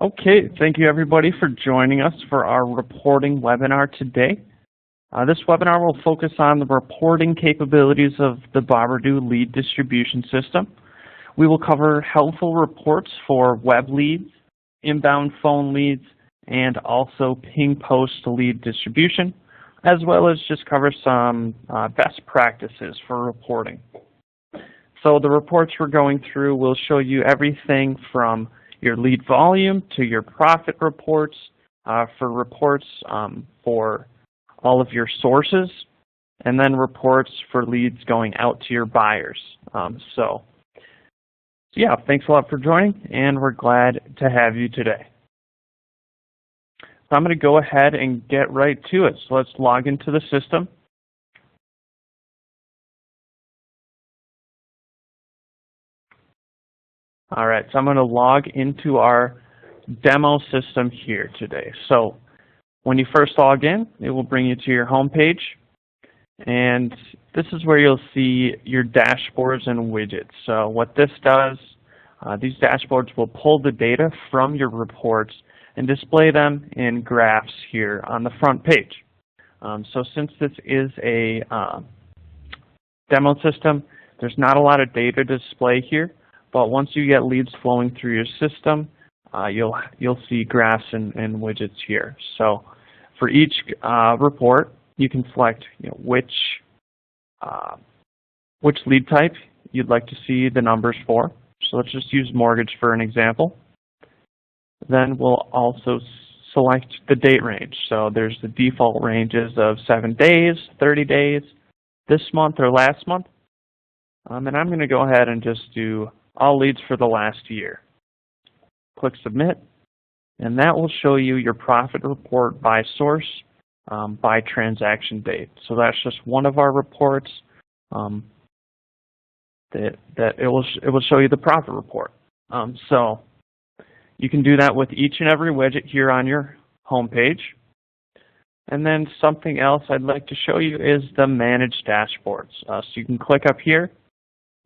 Okay, thank you everybody for joining us for our reporting webinar today. This webinar will focus on the reporting capabilities of the boberdoo lead distribution system. We will cover helpful reports for web leads, inbound phone leads, and also ping post lead distribution, as well as just cover some best practices for reporting. So the reports we're going through will show you everything from your lead volume to your profit reports, for reports for all of your sources, and then reports for leads going out to your buyers. So yeah, thanks a lot for joining, and we're glad to have you today. So I'm going to go ahead and get right to it. So let's log into the system. All right, so I'm going to log into our demo system here today. So when you first log in, it will bring you to your home page, and this is where you'll see your dashboards and widgets. So what this does, these dashboards will pull the data from your reports and display them in graphs here on the front page. So since this is a demo system, there's not a lot of data to display here. But once you get leads flowing through your system, you'll see graphs and widgets here. So for each report, you can select which lead type you'd like to see the numbers for. So let's just use mortgage for an example. Then we'll also select the date range. So there's the default ranges of 7 days, 30 days, this month or last month. And I'm going to go ahead and just do all leads for the last year. Click Submit, and that will show you your profit report by source, by transaction date. So that's just one of our reports that it will show you the profit report. So you can do that with each and every widget here on your home page. And then something else I'd like to show you is the Manage Dashboards. So you can click up here.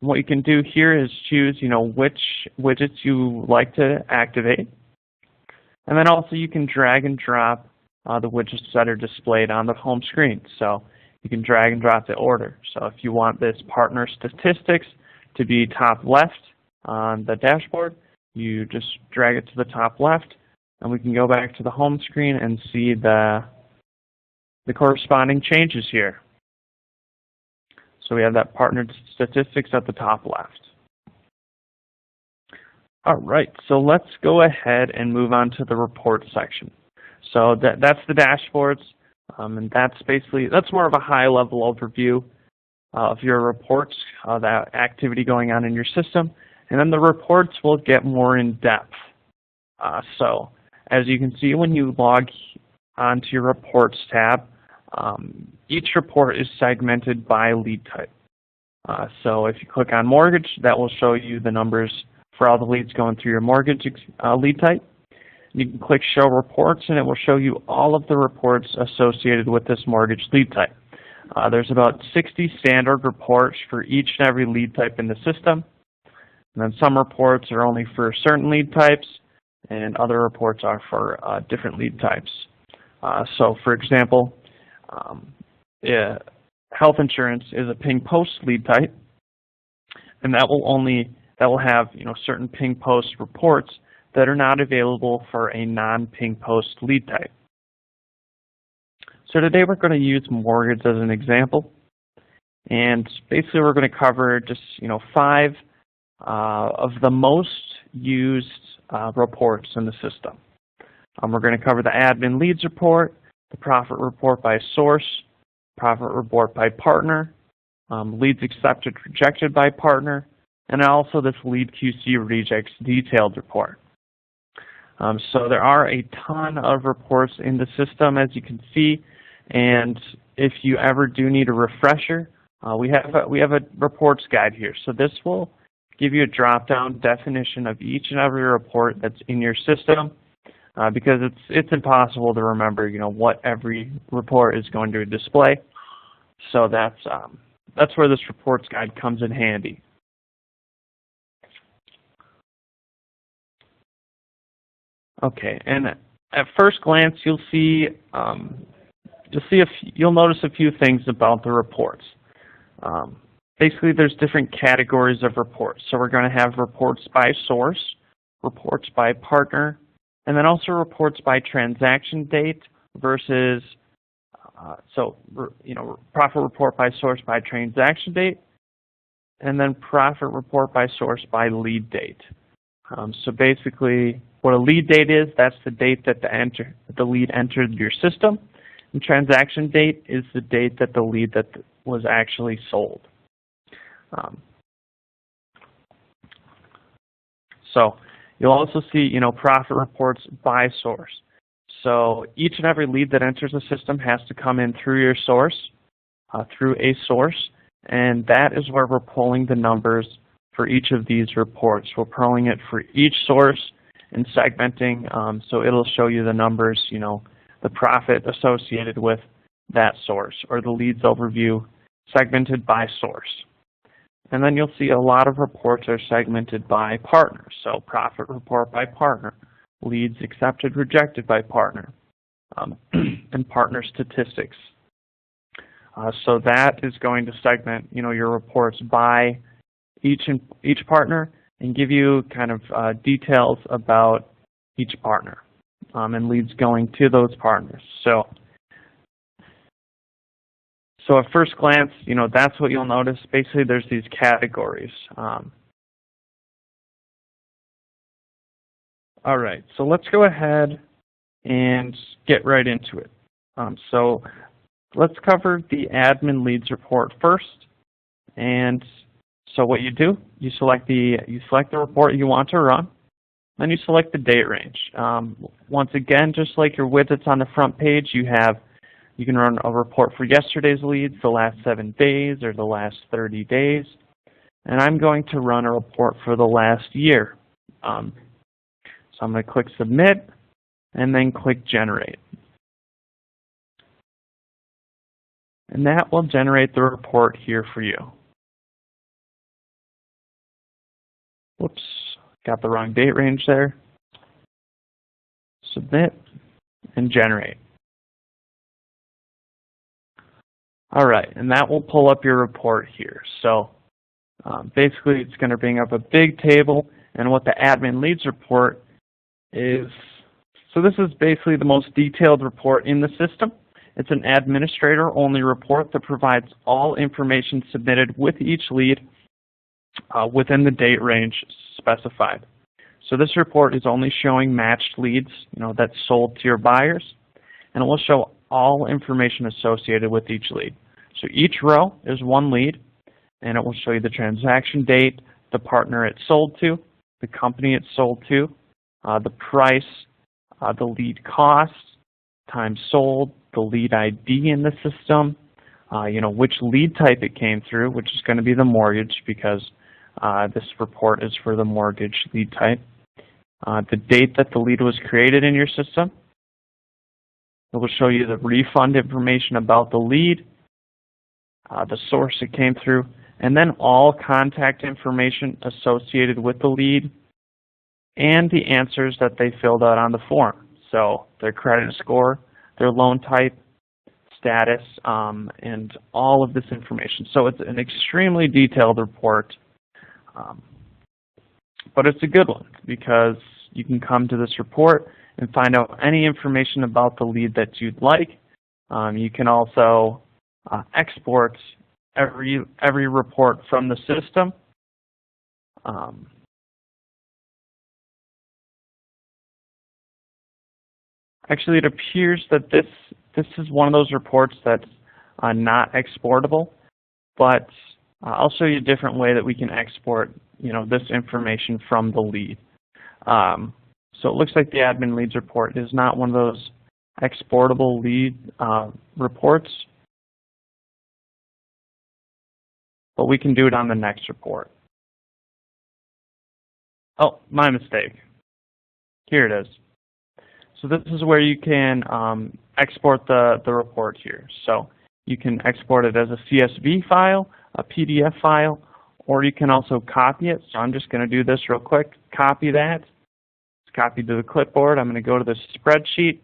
What you can do here is choose, which widgets you like to activate, and then also you can drag and drop the widgets that are displayed on the home screen. So you can drag and drop the order. So if you want this partner statistics to be top left on the dashboard, you just drag it to the top left, and we can go back to the home screen and see the corresponding changes here. So we have that partnered statistics at the top left. All right, so let's go ahead and move on to the report section. So that's the dashboards, and that's more of a high-level overview of your reports, that activity going on in your system, and then the reports will get more in depth. So as you can see, when you log onto your reports tab, each report is segmented by lead type. So if you click on mortgage, that will show you the numbers for all the leads going through your mortgage lead type. You can click Show Reports, and it will show you all of the reports associated with this mortgage lead type. There's about 60 standard reports for each and every lead type in the system. And then some reports are only for certain lead types, and other reports are for different lead types. So for example, health insurance is a ping post lead type, and that will have certain ping post reports that are not available for a non-ping post lead type. So today we're going to use mortgage as an example, and basically we're going to cover just 5 of the most used reports in the system. We're going to cover the admin leads report, the profit report by source, profit report by partner, leads accepted, rejected by partner, and also this lead QC rejects detailed report. So there are a ton of reports in the system, as you can see, and if you ever do need a refresher, we have a reports guide here. So this will give you a drop-down definition of each and every report that's in your system. because it's impossible to remember, what every report is going to display. So that's where this reports guide comes in handy. Okay, and at first glance, you'll notice a few things about the reports. Basically, there's different categories of reports. So we're going to have reports by source, reports by partner, and then also reports by transaction date versus, profit report by source by transaction date, and then profit report by source by lead date. So basically, what a lead date is, that's the date that the lead entered your system. And transaction date is the date that the lead that was actually sold. So you'll also see, profit reports by source. So each and every lead that enters the system has to come in through your source, through a source, and that is where we're pulling the numbers for each of these reports. We're pulling it for each source and segmenting, so it'll show you the numbers, the profit associated with that source, or the leads overview segmented by source. And then you'll see a lot of reports are segmented by partner. So profit report by partner, leads accepted, rejected by partner, and partner statistics. So that is going to segment, your reports by each partner and give you kind of details about each partner and leads going to those partners. So at first glance, that's what you'll notice. Basically, there's these categories. All right, so let's go ahead and get right into it. So let's cover the admin leads report first. And so what you do, you select the report you want to run, then you select the date range. Once again, just like your widgets on the front page, you can run a report for yesterday's leads, the last 7 days, or the last 30 days. And I'm going to run a report for the last year. So I'm going to click Submit, and then click Generate. And that will generate the report here for you. Whoops, got the wrong date range there. Submit and Generate. All right, and that will pull up your report here. So basically, it's going to bring up a big table, and what the admin leads report is, so this is basically the most detailed report in the system. It's an administrator-only report that provides all information submitted with each lead within the date range specified. So this report is only showing matched leads, that's sold to your buyers, and it will show all information associated with each lead. So each row is one lead, and it will show you the transaction date, the partner it's sold to, the company it's sold to, the price, the lead cost, time sold, the lead ID in the system, which lead type it came through, which is going to be the mortgage because this report is for the mortgage lead type, the date that the lead was created in your system. It will show you the refund information about the lead, the source it came through, and then all contact information associated with the lead and the answers that they filled out on the form. So their credit score, their loan type, status, and all of this information. So it's an extremely detailed report, but it's a good one because you can come to this report and find out any information about the lead that you'd like. You can also export every report from the system. Actually, it appears that this is one of those reports that's not exportable, but I'll show you a different way that we can export this information from the lead. So it looks like the admin leads report is not one of those exportable lead reports, but we can do it on the next report. Oh, my mistake. Here it is. So this is where you can export the report here. So you can export it as a CSV file, a PDF file, or you can also copy it. So I'm just going to do this real quick. Copy that. It's copied to the clipboard. I'm going to go to the spreadsheet,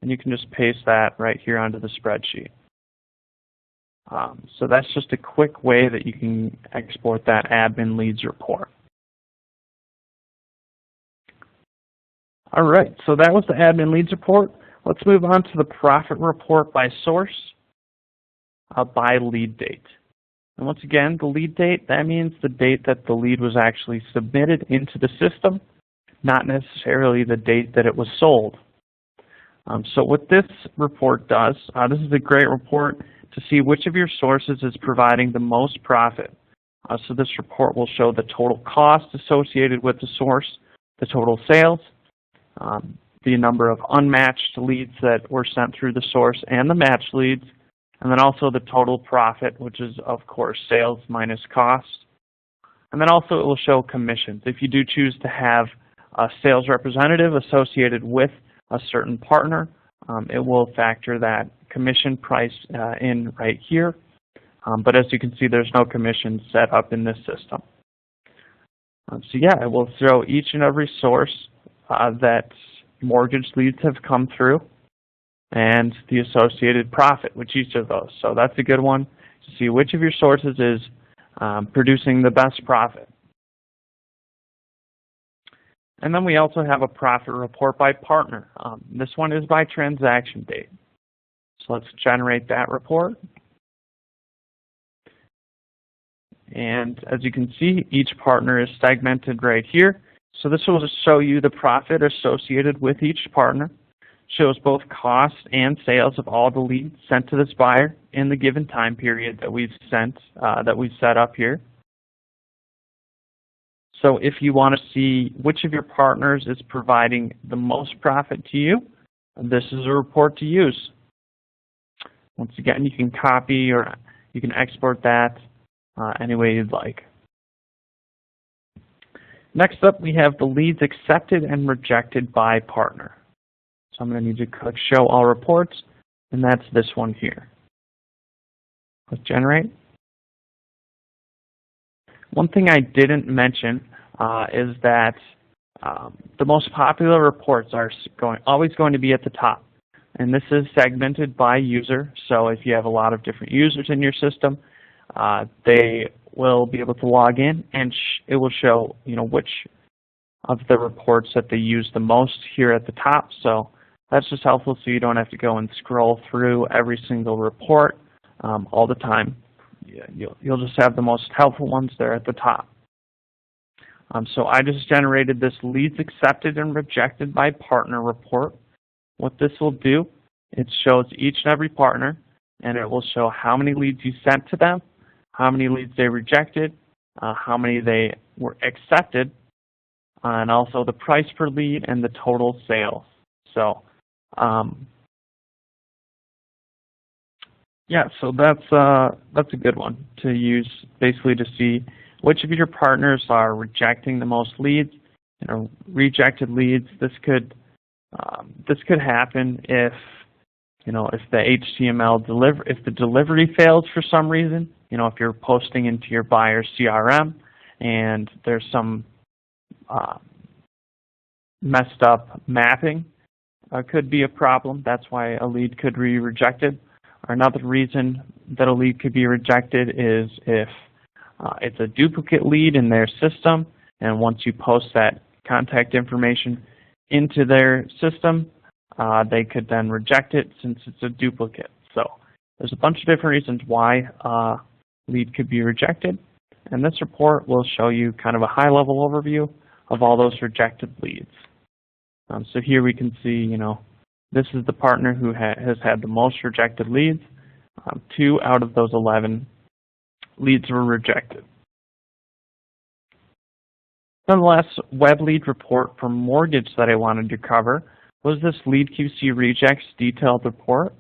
and you can just paste that right here onto the spreadsheet. So that's just a quick way that you can export that admin leads report. All right, so that was the admin leads report. Let's move on to the profit report by source, by lead date. And once again, the lead date, that means the date that the lead was actually submitted into the system, not necessarily the date that it was sold. So what this report does, this is a great report to see which of your sources is providing the most profit. So this report will show the total cost associated with the source, the total sales, the number of unmatched leads that were sent through the source and the matched leads, and then also the total profit, which is, of course, sales minus cost. And then also it will show commissions. If you do choose to have a sales representative associated with a certain partner, it will factor that commission price in right here. But as you can see, there's no commission set up in this system. So yeah, it will show each and every source that mortgage leads have come through and the associated profit with each of those. So that's a good one to see which of your sources is producing the best profit. And then we also have a profit report by partner. This one is by transaction date. So let's generate that report. And as you can see, each partner is segmented right here. So this will show you the profit associated with each partner. Shows both cost and sales of all the leads sent to this buyer in the given time period that we've set up here. So if you want to see which of your partners is providing the most profit to you, this is a report to use. Once again, you can copy or you can export that any way you'd like. Next up, we have the leads accepted and rejected by partner. So I'm going to need to click Show All Reports, and that's this one here. Click Generate. One thing I didn't mention is that the most popular reports are always going to be at the top. And this is segmented by user. So if you have a lot of different users in your system, they will be able to log in, and it will show which of the reports that they use the most here at the top. So that's just helpful so you don't have to go and scroll through every single report all the time. You'll just have the most helpful ones there at the top. So I just generated this leads accepted and rejected by partner report. What this will do, it shows each and every partner, and it will show how many leads you sent to them, how many leads they rejected, how many they were accepted, and also the price per lead and the total sales. So yeah, so that's a good one to use basically to see which of your partners are rejecting the most leads. Rejected leads. This could happen if if the HTML if the delivery fails for some reason. If you're posting into your buyer's CRM and there's some messed up mapping, could be a problem. That's why a lead could be rejected. Or another reason that a lead could be rejected is if it's a duplicate lead in their system, and once you post that contact information into their system, they could then reject it since it's a duplicate. So there's a bunch of different reasons why a lead could be rejected, and this report will show you kind of a high-level overview of all those rejected leads. So here we can see, this is the partner who has had the most rejected leads. 2 out of those 11 leads were rejected. Then the last web lead report for mortgage that I wanted to cover was this Lead QC Rejects detailed report.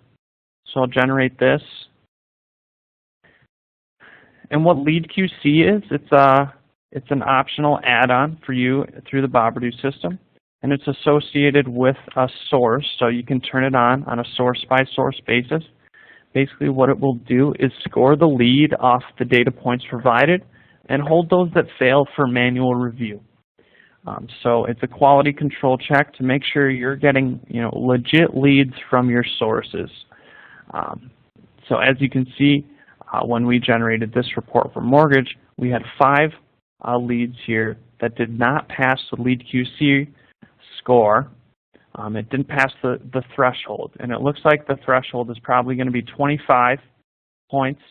So I'll generate this. And what Lead QC is, it's an optional add-on for you through the boberdoo system. and it's associated with a source, so you can turn it on a source-by-source basis. Basically what it will do is score the lead off the data points provided and hold those that fail for manual review. So it's a quality control check to make sure you're getting legit leads from your sources. So as you can see, when we generated this report for mortgage, we had 5 leads here that did not pass the lead QC score. It didn't pass the threshold, and it looks like the threshold is probably going to be 25 points,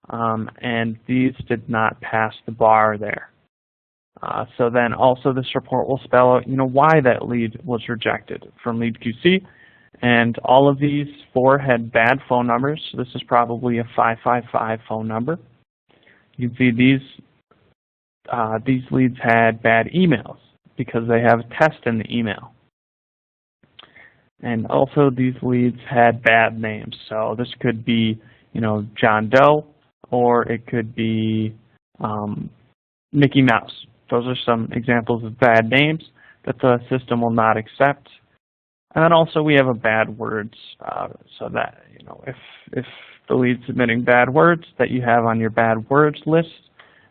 and these did not pass the bar there. So then also this report will spell out why that lead was rejected from lead QC, and all of these 4 had bad phone numbers. So this is probably a 555 phone number. You can see these leads had bad emails because they have a test in the email. And also these leads had bad names. So this could be, John Doe, or it could be Mickey Mouse. Those are some examples of bad names that the system will not accept. And then also we have a bad words, so that if the lead's submitting bad words that you have on your bad words list,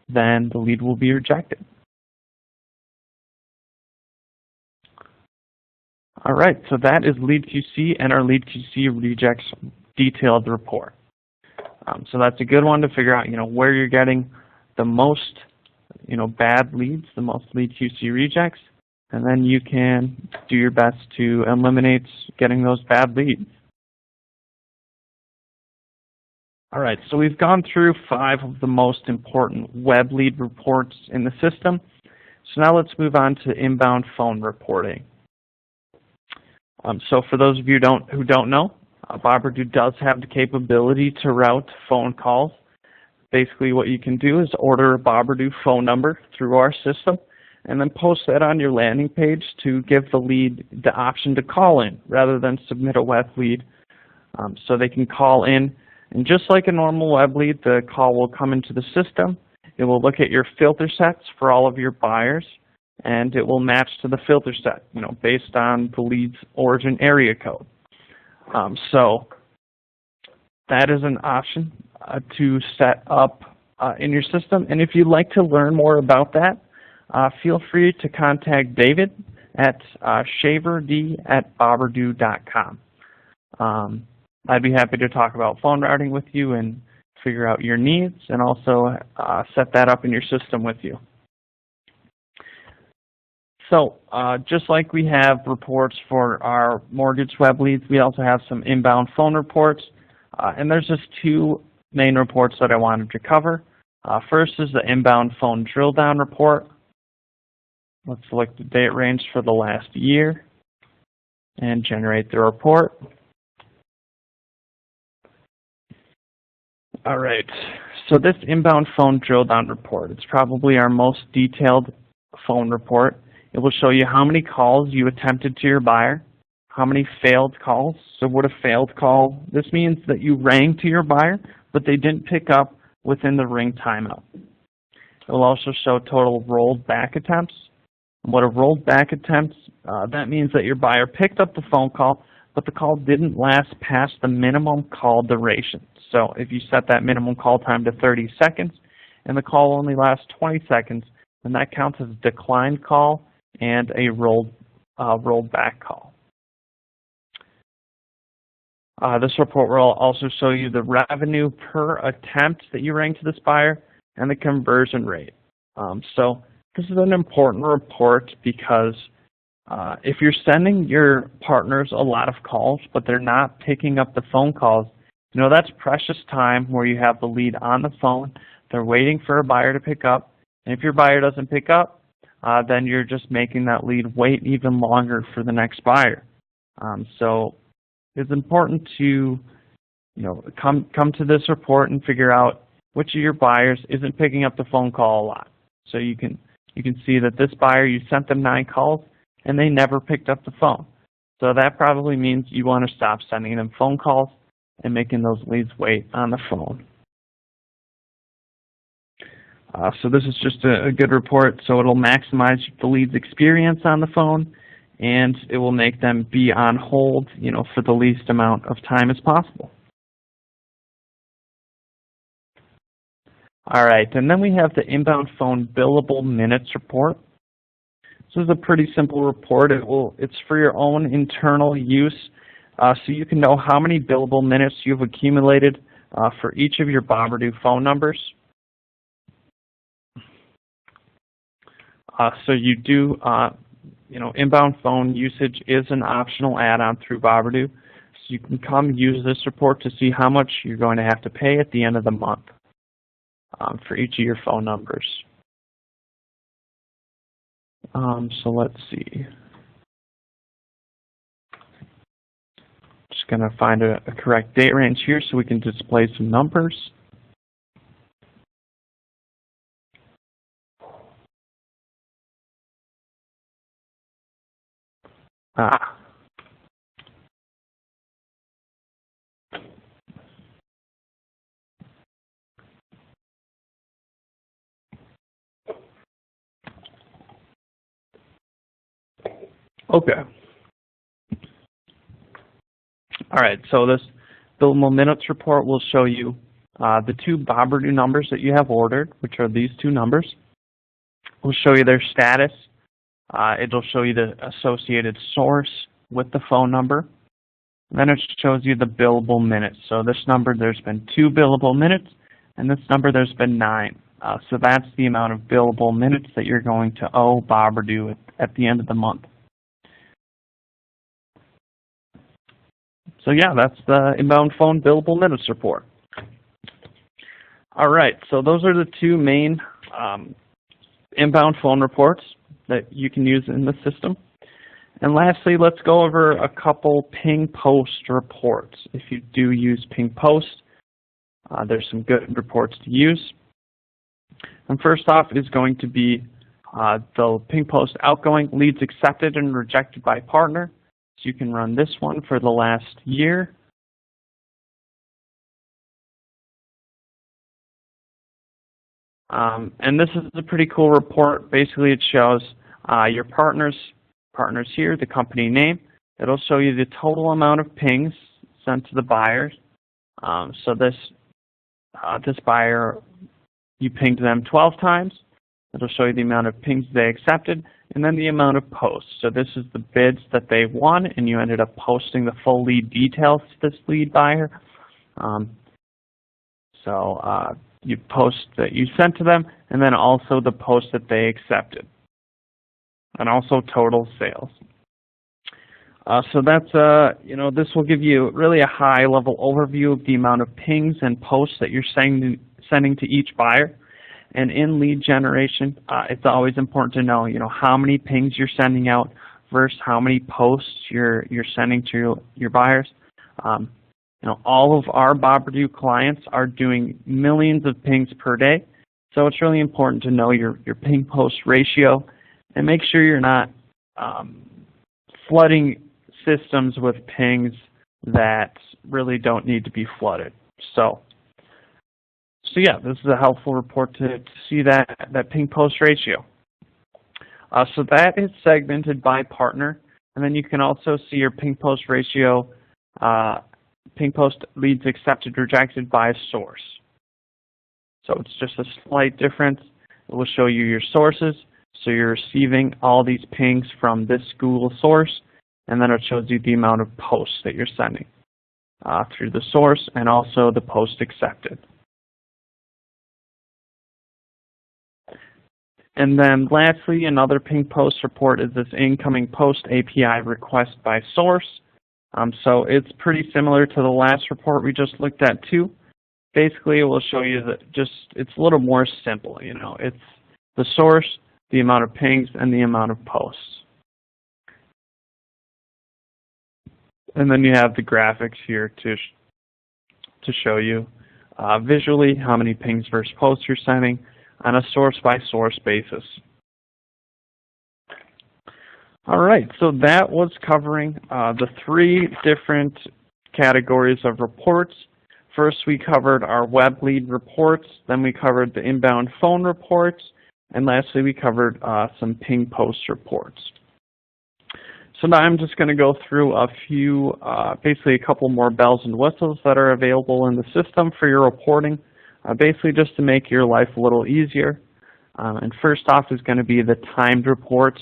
then the lead will be rejected. All right, so that is lead QC and our lead QC rejects detailed report. So that's a good one to figure out, where you're getting the most, bad leads, the most lead QC rejects, and then you can do your best to eliminate getting those bad leads. All right, so we've gone through 5 of the most important web lead reports in the system. So now let's move on to inbound phone reporting. So for those of you who don't know, boberdoo does have the capability to route phone calls. Basically what you can do is order a boberdoo phone number through our system and then post that on your landing page to give the lead the option to call in rather than submit a web lead. So they can call in, and just like a normal web lead, the call will come into the system. It will look at your filter sets for all of your buyers, and it will match to the filter set, based on the lead's origin area code. So that is an option to set up in your system. And if you'd like to learn more about that, feel free to contact David at shaverd@boberdoo.com. I'd be happy to talk about phone routing with you and figure out your needs, and also set that up in your system with you. So just like we have reports for our mortgage web leads, we also have some inbound phone reports. And there's just 2 main reports that I wanted to cover. First is the inbound phone drill down report. Let's select the date range for the last year and generate the report. All right, so this inbound phone drill down report, it's probably our most detailed phone report. It will show you how many calls you attempted to your buyer, how many failed calls. So what a failed call, this means that you rang to your buyer, but they didn't pick up within the ring timeout. It will also show total rolled back attempts. What a rolled back attempt, that means that your buyer picked up the phone call, but the call didn't last past the minimum call duration. So if you set that minimum call time to 30 seconds and the call only lasts 20 seconds, then that counts as a declined call and a rolled back call. This report will also show you the revenue per attempt that you rang to this buyer and the conversion rate. So this is an important report because if you're sending your partners a lot of calls but they're not picking up the phone calls, that's precious time where you have the lead on the phone, they're waiting for a buyer to pick up, and if your buyer doesn't pick up, then you're just making that lead wait even longer for the next buyer. So it's important to come to this report and figure out which of your buyers isn't picking up the phone call a lot. So you can see that this buyer, you sent them 9 calls and they never picked up the phone. So that probably means you want to stop sending them phone calls and making those leads wait on the phone. So this is just a good report, so it'll maximize the lead's experience on the phone, and it will make them be on hold, for the least amount of time as possible. All right, and then we have the inbound phone billable minutes report. This is a pretty simple report. It's for your own internal use, so you can know how many billable minutes you've accumulated for each of your boberdoo phone numbers. So you do, inbound phone usage is an optional add-on through boberdoo. So you can come use this report to see how much you're going to have to pay at the end of the month for each of your phone numbers. So let's see. Just going to find a correct date range here so we can display some numbers. Okay. All right, so this billable minutes report will show you the two boberdoo numbers that you have ordered, which are these two numbers. We'll show you their status. It'll show you the associated source with the phone number. And then it shows you the billable minutes. So this number, there's been 2 billable minutes, and this number, there's been 9. So that's the amount of billable minutes that you're going to owe boberdoo at the end of the month. So yeah, that's the inbound phone billable minutes report. All right, so those are the two main inbound phone reports that you can use in the system. And lastly, let's go over a couple ping post reports. If you do use ping post, there's some good reports to use. And first off is going to be the ping post outgoing leads accepted and rejected by partner. So you can run this one for the last year. And this is a pretty cool report. Basically, it shows your partners here, the company name. It'll show you the total amount of pings sent to the buyers. So this buyer, you pinged them 12 times. It'll show you the amount of pings they accepted, and then the amount of posts. So this is the bids that they won, and you ended up posting the full lead details to this lead buyer. You post that you sent to them, and then also the post that they accepted, and also total sales. So that's, this will give you really a high-level overview of the amount of pings and posts that you're sending to each buyer. And in lead generation, it's always important to know, how many pings you're sending out versus how many posts you're sending to your buyers. All of our boberdoo clients are doing millions of pings per day, so it's really important to know your ping post ratio and make sure you're not flooding systems with pings that really don't need to be flooded. So yeah, this is a helpful report to see that ping post ratio. So that is segmented by partner, and then you can also see your ping post ratio, ping post leads accepted, rejected by source. So it's just a slight difference. It will show you your sources. So you're receiving all these pings from this Google source, and then it shows you the amount of posts that you're sending through the source and also the post accepted. And then lastly, another ping post report is this incoming post API request by source. So it's pretty similar to the last report we just looked at too. Basically, it will show you that it's a little more simple. It's the source, the amount of pings, and the amount of posts. And then you have the graphics here to show you visually how many pings versus posts you're sending on a source-by-source basis. All right, so that was covering the 3 different categories of reports. First, we covered our web lead reports, then we covered the inbound phone reports, and lastly, we covered some ping post reports. So now I'm just going to go through a few, basically a couple more bells and whistles that are available in the system for your reporting, basically just to make your life a little easier. And first off is going to be the timed reports.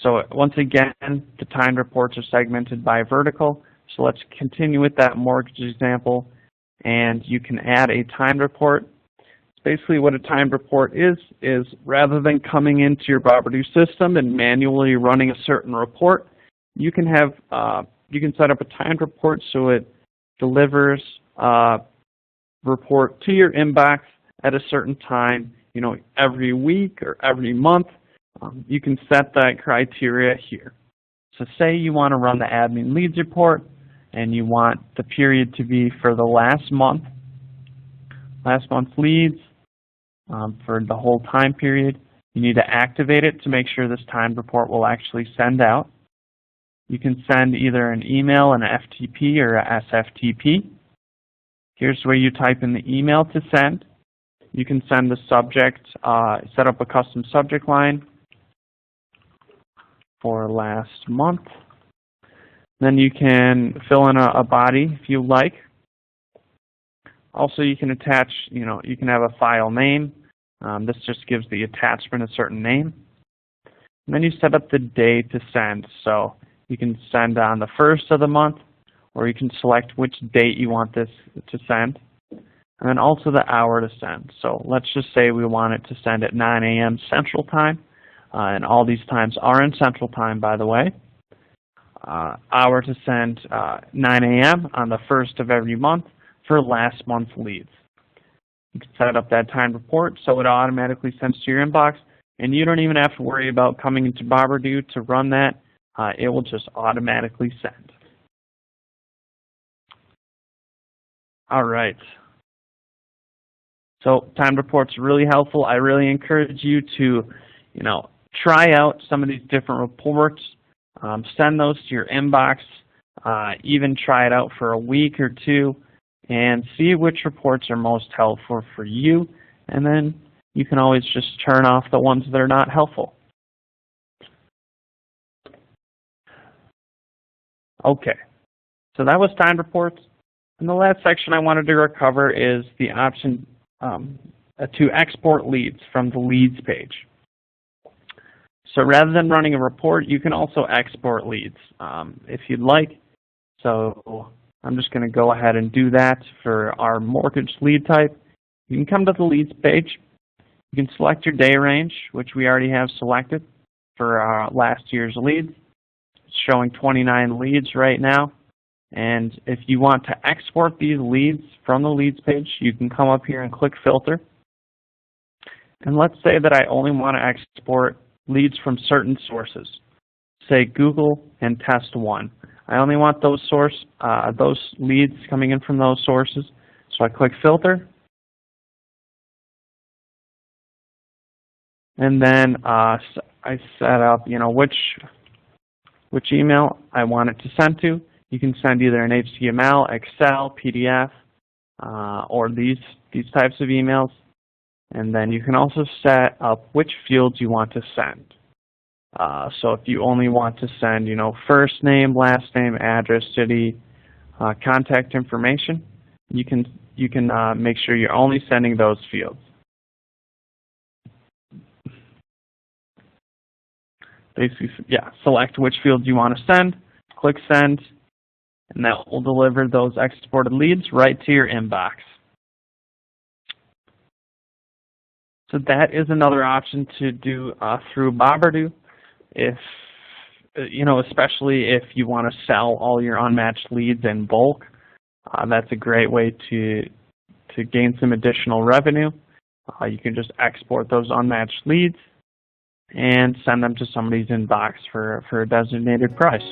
So once again, the timed reports are segmented by vertical. So let's continue with that mortgage example, and you can add a timed report. Basically what a timed report is rather than coming into your Boberdoo system and manually running a certain report, you can have you can set up a timed report so it delivers a report to your inbox at a certain time, every week or every month. You can set that criteria here. So say you want to run the admin leads report and you want the period to be for the last month's leads for the whole time period. You need to activate it to make sure this timed report will actually send out. You can send either an email, an FTP, or a SFTP. Here's where you type in the email to send. You can send the subject, set up a custom subject line for last month. Then you can fill in a body if you like. Also, you can attach, you can have a file name. This just gives the attachment a certain name. And then you set up the day to send. So you can send on the first of the month, or you can select which date you want this to send. And then also the hour to send. So let's just say we want it to send at 9 a.m. Central Time. And all these times are in Central Time, by the way. Hour to send 9 a.m. on the first of every month for last month's leads. You can set up that timed report so it automatically sends to your inbox, and you don't even have to worry about coming into Boberdoo to run that. It will just automatically send. All right. So timed reports are really helpful. I really encourage you to, try out some of these different reports. Send those to your inbox. Even try it out for a week or two and see which reports are most helpful for you. And then you can always just turn off the ones that are not helpful. Okay, so that was timed reports. And the last section I wanted to cover is the option to export leads from the leads page. So rather than running a report, you can also export leads if you'd like. So I'm just going to go ahead and do that for our mortgage lead type. You can come to the leads page. You can select your day range, which we already have selected for our last year's leads. It's showing 29 leads right now. And if you want to export these leads from the leads page, you can come up here and click filter. And let's say that I only want to export leads from certain sources, say Google and Test 1. I only want those leads coming in from those sources. So I click filter. And then I set up, which email I want it to send to. You can send either an HTML, Excel, PDF, or these types of emails. And then you can also set up which fields you want to send. So if you only want to send, first name, last name, address, city, contact information, you can make sure you're only sending those fields. Basically, select which fields you want to send, click send, and that will deliver those exported leads right to your inbox. So that is another option to do through Boberdoo. If especially if you want to sell all your unmatched leads in bulk, that's a great way to gain some additional revenue. You can just export those unmatched leads and send them to somebody's inbox for a designated price.